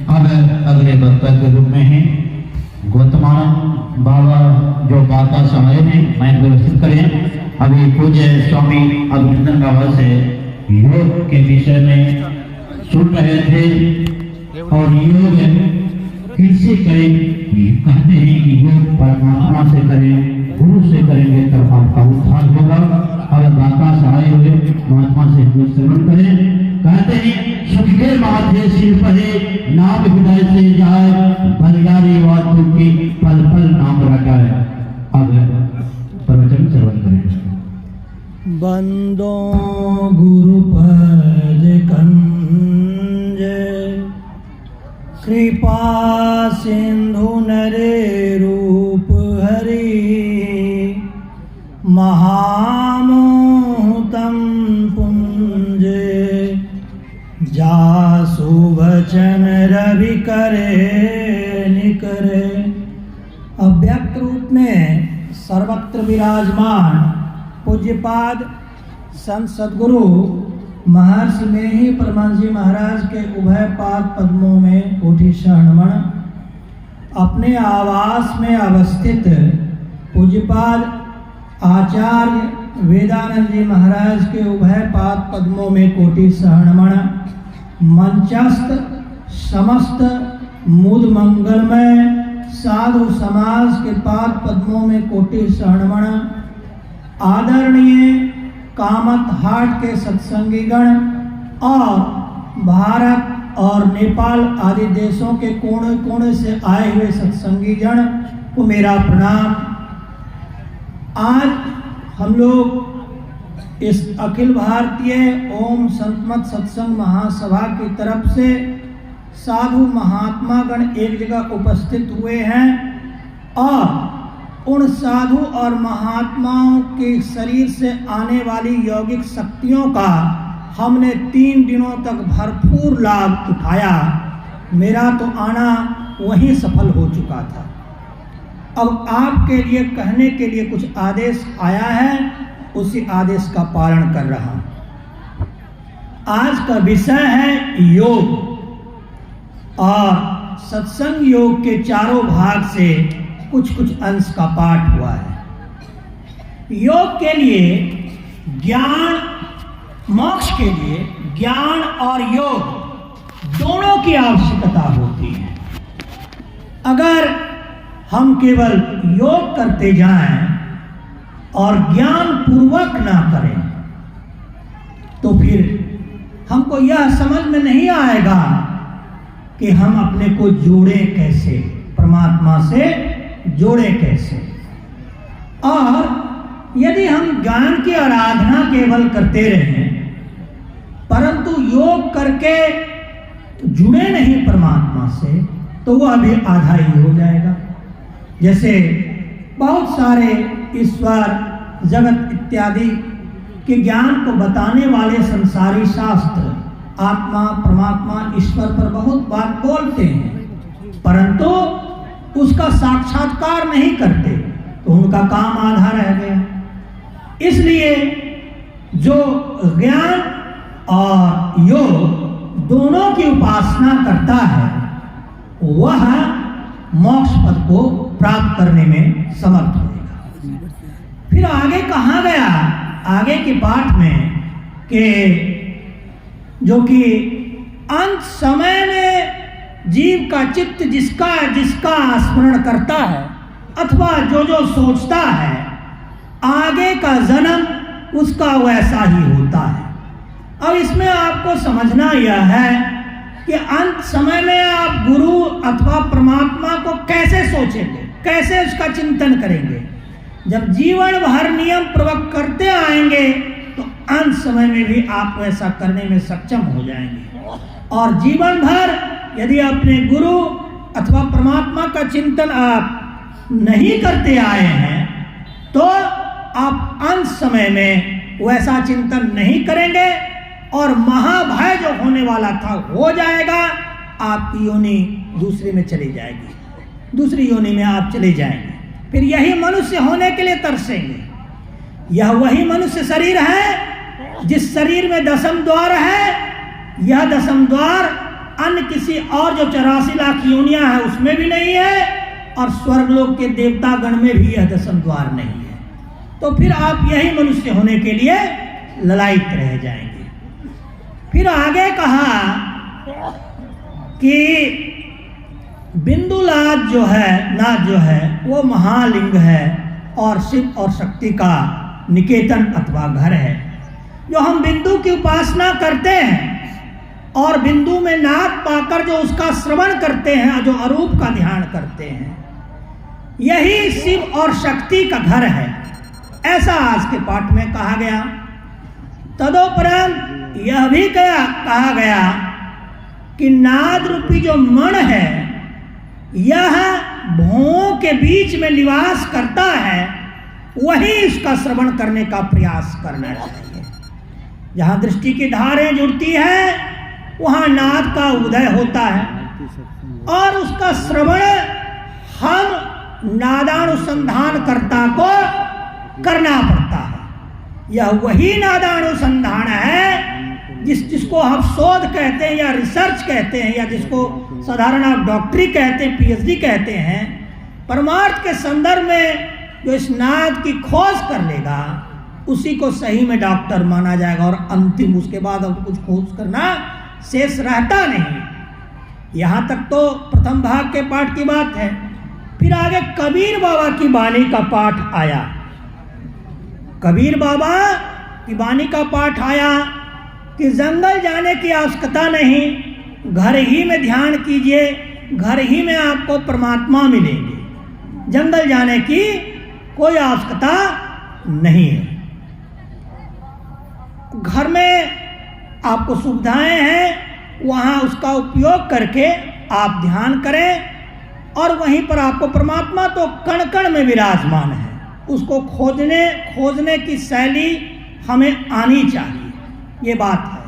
अब अगले वक्ता के रूप में है गौतमानंद बाबा जो बाता समाये हैं, माइक व्यवस्थित करें। अभी पूज्य स्वामी अभिनंदन बाबा से योग के विषय में सुन रहे थे और योग किससे करें, कहते हैं कि योग परमात्मा से करें, गुरु से करेंगे तब आपका उद्धार होगा। अगर बाता समाये हुए महात्मा से श्रवण करें। कहते हैं सुखदेव माथे सिर परे नाम हृदय से जाए, बलियारी वातु की पल पल नाम रटाए। अब प्रवचन श्रवण करें। बंदो गुरु पद कंज, कृपा सिंधु नरे रूप हरि, महामोहतम जासु वचन रवि करे निकरे। अव्यक्त रूप में सर्वत्र विराजमान पूज्यपाद संत सद्गुरु महर्षि में ही परमहंस जी महाराज के उभय पाद पद्मों में कोटि शरणमण, अपने आवास में अवस्थित पूज्यपाद आचार्य वेदानंद जी महाराज के उभय पाद पद्मों में कोटि शरणमण, मंचस्थ समस्त मुद मंगलमय साधु समाज के पाद पद्मों में कोटि शरणमण, आदरणीय कामत हाट के सत्संगीगण और भारत और नेपाल आदि देशों के कोने कोने से आए हुए सत्संगीगण को मेरा प्रणाम। आज हम लोग इस अखिल भारतीय ओम संतमत सत्संग महासभा की तरफ से साधु महात्मा गण एक जगह उपस्थित हुए हैं और उन साधु और महात्माओं के शरीर से आने वाली यौगिक शक्तियों का हमने 3 दिनों तक भरपूर लाभ उठाया। मेरा तो आना वहीं सफल हो चुका था। अब आपके लिए कहने के लिए कुछ आदेश आया है, उसी आदेश का पालन कर रहा हूं। आज का विषय है योग और सत्संग योग के चारों भाग से कुछ अंश का पाठ हुआ है। योग के लिए ज्ञान, मोक्ष के लिए ज्ञान और योग दोनों की आवश्यकता होती है। अगर हम केवल योग करते जाएं और ज्ञान पूर्वक ना करें तो फिर हमको यह समझ में नहीं आएगा कि हम अपने को जोड़े कैसे, परमात्मा से जोड़े कैसे। और यदि हम ज्ञान की आराधना केवल करते रहें परंतु योग करके जुड़े नहीं परमात्मा से, तो वह भी आधा ही हो जाएगा। जैसे बहुत सारे ईश्वर जगत इत्यादि के ज्ञान को बताने वाले संसारी शास्त्र आत्मा परमात्मा ईश्वर पर बहुत बात बोलते हैं परंतु उसका साक्षात्कार नहीं करते, तो उनका काम आधा रह गया। इसलिए जो ज्ञान और योग दोनों की उपासना करता है वह मोक्ष पद को प्राप्त करने में समर्थ होगा। फिर आगे कहा गया, आगे के पाठ में कि जो कि अंत समय में जीव का चित्त जिसका स्मरण करता है अथवा जो सोचता है, आगे का जन्म उसका वैसा ही होता है। अब इसमें आपको समझना यह है कि अंत समय में आप गुरु अथवा परमात्मा को कैसे सोचेंगे, कैसे उसका चिंतन करेंगे। जब जीवन भर नियम पूर्वक करते आएंगे तो अंत समय में भी आप वैसा करने में सक्षम हो जाएंगे। और जीवन भर यदि अपने गुरु अथवा परमात्मा का चिंतन आप नहीं करते आए हैं तो आप अंत समय में वैसा चिंतन नहीं करेंगे और महाभय जो होने वाला था हो जाएगा। आपकी योनि दूसरे में चली जाएगी, दूसरी योनि में आप चले जाएंगे। फिर यही मनुष्य होने के लिए तरसेंगे। यह वही मनुष्य शरीर है जिस शरीर में 10म द्वार है। यह 10म द्वार अन्य किसी और जो 84 लाख योनियां है उसमें भी नहीं है, और स्वर्गलोक के देवता गण में भी यह 10 द्वार नहीं है। तो फिर आप यही मनुष्य होने के लिए ललायित रह जाएंगे। फिर आगे कहा कि बिंदुनाथ जो है वो महालिंग है और शिव और शक्ति का निकेतन अथवा घर है। जो हम बिंदु की उपासना करते हैं और बिंदु में नाथ पाकर जो उसका श्रवण करते हैं, जो अरूप का ध्यान करते हैं, यही शिव और शक्ति का घर है, ऐसा आज के पाठ में कहा गया। तदोपरांत यह भी कहा गया कि नाद रूपी जो मन है यह भौं के बीच में निवास करता है, वही इसका श्रवण करने का प्रयास करना चाहिए। जहाँ दृष्टि की धारें जुड़ती है वहाँ नाद का उदय होता है, और उसका श्रवण हम नादानुसंधानकर्ता को करना पड़ता है। यह वही नादानुसंधान है जिसको हम शोध कहते हैं या रिसर्च कहते हैं, या जिसको साधारण आप डॉक्टरी कहते हैं, PhD कहते हैं। परमार्थ के संदर्भ में जो इस नाद की खोज कर लेगा उसी को सही में डॉक्टर माना जाएगा, और अंतिम उसके बाद अब कुछ खोज करना शेष रहता नहीं। यहाँ तक तो प्रथम भाग के पाठ की बात है। फिर आगे कबीर बाबा की वाणी का पाठ आया। कबीर बाबा की वाणी का पाठ आया कि जंगल जाने की आवश्यकता नहीं, घर ही में ध्यान कीजिए, घर ही में आपको परमात्मा मिलेंगे। जंगल जाने की कोई आवश्यकता नहीं है। घर में आपको सुविधाएं हैं, वहाँ उसका उपयोग करके आप ध्यान करें, और वहीं पर आपको परमात्मा तो कण कण में विराजमान है। उसको खोजने की शैली हमें आनी चाहिए, ये बात है।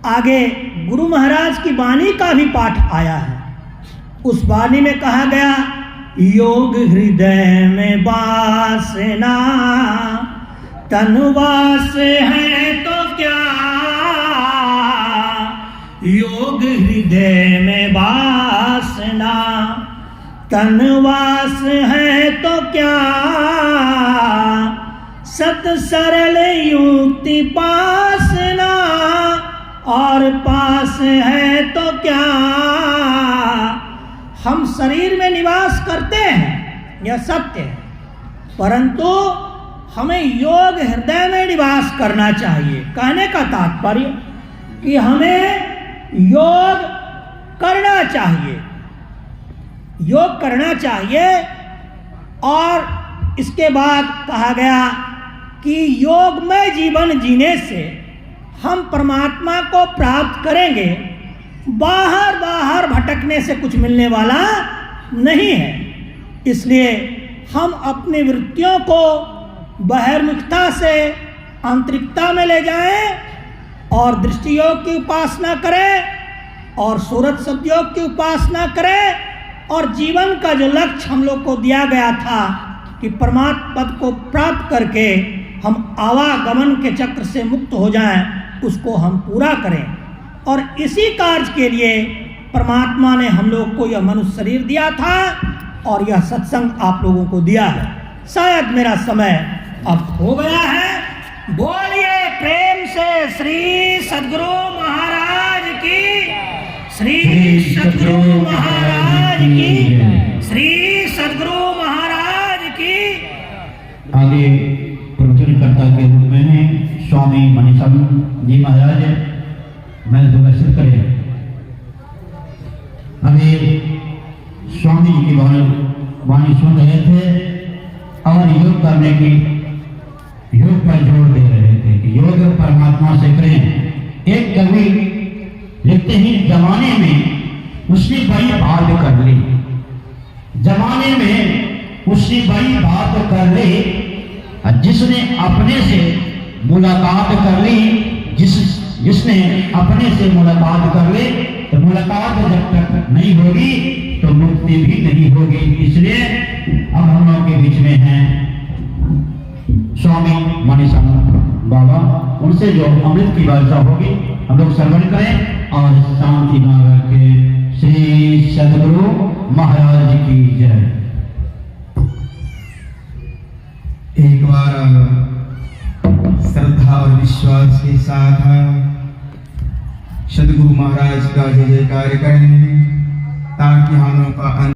आगे गुरु महाराज की वाणी का भी पाठ आया है। उस वाणी में कहा गया, योग हृदय में वासना, तनुवास है तो क्या, योग हृदय में वासना, तनवास है तो क्या, सत सरल युक्ति पासना, और पास है तो क्या। हम शरीर में निवास करते हैं, यह सत्य है, परंतु हमें योग हृदय में निवास करना चाहिए। कहने का तात्पर्य कि हमें योग करना चाहिए, योग करना चाहिए। और इसके बाद कहा गया कि योगमय जीवन जीने से हम परमात्मा को प्राप्त करेंगे, बाहर भटकने से कुछ मिलने वाला नहीं है। इसलिए हम अपनी वृत्तियों को बहिर्मुखता से आंतरिकता में ले जाएं, और दृष्टि योग की उपासना करें, और सूरत सद्योग की उपासना करें, और जीवन का जो लक्ष्य हम लोग को दिया गया था कि परमात्मा पद को प्राप्त करके हम आवागमन के चक्र से मुक्त हो जाएं, उसको हम पूरा करें। और इसी कार्य के लिए परमात्मा ने हम लोग को यह मनुष्य शरीर दिया था, और यह सत्संग आप लोगों को दिया है। शायद मेरा समय अब हो गया है। बोलिए प्रेम से श्री सद्गुरु महाराज की, श्री सद्गुरु महाराज की, श्री सद्गुरु महाराज की। आगे प्रवचनकर्ता के रूप में स्वामी मनीषम जी महाराज मार्गदर्शन करें। अभी स्वामी जी की वाणी सुन रहे थे और योग करने की, योग पर जोर दे रहे थे कि योग परमात्मा से करें। एक कवि लिखते ही जमाने में उसने बड़ी बात कर ली, जमाने में उसने बड़ी बात कर ली, जिसने अपने से मुलाकात कर ली, जिसने अपने से मुलाकात कर ली, तो मुलाकात जब तक नहीं होगी तो मुक्ति भी नहीं होगी। इसलिए अब हम लोग के बीच में हैं स्वामी मनीषम बाबा, उनसे जो अमृत की वर्षा होगी हम लोग श्रवण करें। और शांति नगर के श्री सदगुरु महाराज की जय। एक बार श्रद्धा और विश्वास के साथ सदगुरु महाराज का जय जयकार करें ताकि हम लोग का